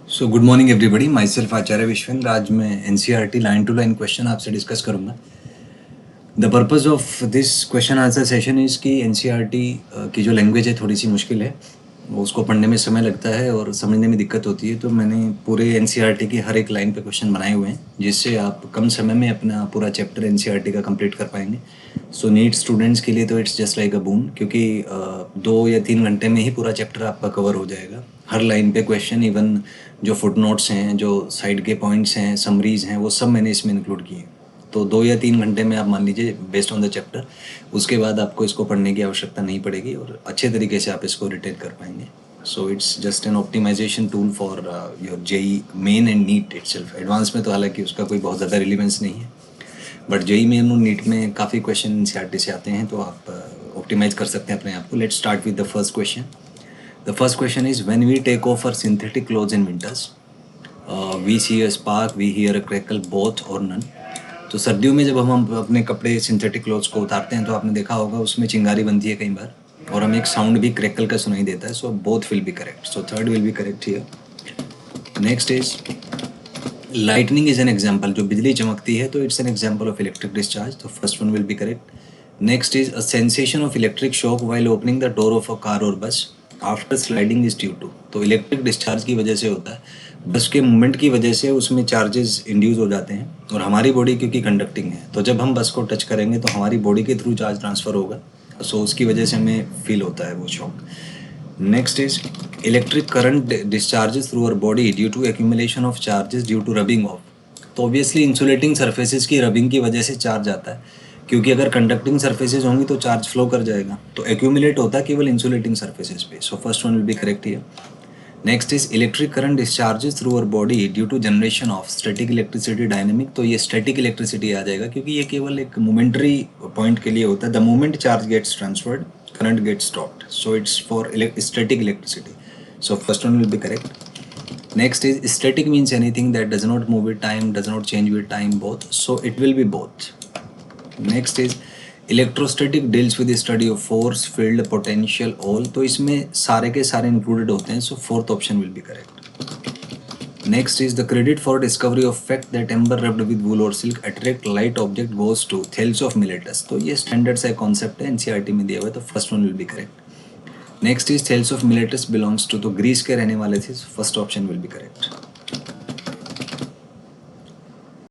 सो good morning everybody, myself Acharya Vishwendra. आज मैं NCERT line to line question आपसे discuss करूंगा। The purpose of this question answer session is कि NCERT की जो लैंग्वेज है थोड़ी सी मुश्किल है, वो उसको पढ़ने में समय लगता है और समझने में दिक्कत होती है। तो मैंने पूरे एनसीईआरटी की हर एक लाइन पे क्वेश्चन बनाए हुए हैं, जिससे आप कम समय में अपना पूरा चैप्टर एनसीईआरटी का कंप्लीट कर पाएंगे। सो नीट स्टूडेंट्स के लिए तो इट्स जस्ट लाइक अ बून, क्योंकि 2 या 3 घंटे में ही पूरा चैप्टर आपका कवर हो जाएगा। हर लाइन पे क्वेश्चन, इवन जो फुट नोट्स हैं, जो साइड के पॉइंट्स हैं, समरीज हैं, वो सब मैंने इसमें इंक्लूड किए हैं। तो 2 या 3 घंटे में आप मान लीजिए बेस्ड ऑन द चैप्टर, उसके बाद आपको इसको पढ़ने की आवश्यकता नहीं पड़ेगी और अच्छे तरीके से आप इसको रिटेन कर पाएंगे। So it's just an optimization tool for your JEE Main and NEET itself. Advance में तो हालांकि उसका कोई बहुत ज़्यादा रिलीवेंस नहीं है, बट जेई मेन और नीट में काफ़ी क्वेश्चन एनसीईआरटी से आते हैं, तो आप ऑप्टिमाइज कर सकते हैं अपने आप को। Let's start with the first question. The first question is when we take off our synthetic clothes in winters we see a spark, we hear a crackle, both और नन। तो सर्दियों में जब हम अपने कपड़े सिंथेटिक क्लोथ्स को उतारते हैं तो आपने देखा होगा उसमें चिंगारी बनती है कई बार, और हमें एक साउंड भी क्रैकल का सुनाई देता है। So both will be correct, so third will be correct here. Next is lightning is an example. जो बिजली चमकती है तो it's an example of electric discharge, तो first one will be correct. Next is a sensation of electric shock while opening the door of a car और bus after sliding is due to. तो electric discharge की वजह से होता है, बस के मूवमेंट की वजह से उसमें चार्जेस इंड्यूस हो जाते हैं, और हमारी बॉडी क्योंकि कंडक्टिंग है, तो जब हम बस को टच करेंगे तो हमारी बॉडी के थ्रू चार्ज ट्रांसफ़र होगा, सो उसकी वजह से हमें फील होता है वो shock. Next is electric current discharges through our body due to accumulation of charges due to rubbing off. तो ऑब्वियसली इंसुलेटिंग सर्फेसिस की रबिंग की वजह से चार्ज आता है, क्योंकि अगर कंडक्टिंग सर्फेसिस होंगी तो चार्ज फ्लो कर जाएगा, तो एक्यूमुलेट होता है केवल इंसुलेटिंग सर्फेसिस पे। So first one will be correct here. Next is electric current discharges through our body due to generation of static electricity dynamic. तो ये स्टैटिक इलेक्ट्रिसिटी आ जाएगा, क्योंकि ये केवल एक मोमेंटरी पॉइंट के लिए होता है। The moment charge gets transferred, current gets stopped, so it's for static electricity. So first one will be correct. Next is static means anything that does not move with time, does not change with time, both. So it will be both. Next is electrostatic deals with the study of force, field, potential, all. तो इसमें सारे के सारे included होते हैं, so fourth option will be correct. Next is the credit for discovery of fact that amber rubbed with wool or silk attract light object goes to Thales of Miletus. तो ये standard सा concept है, NCERT में दिया हुआ है, तो first one will be correct. Next is Thales of Miletus belongs to, तो ग्रीस के रहने वाले थे, first option will be correct.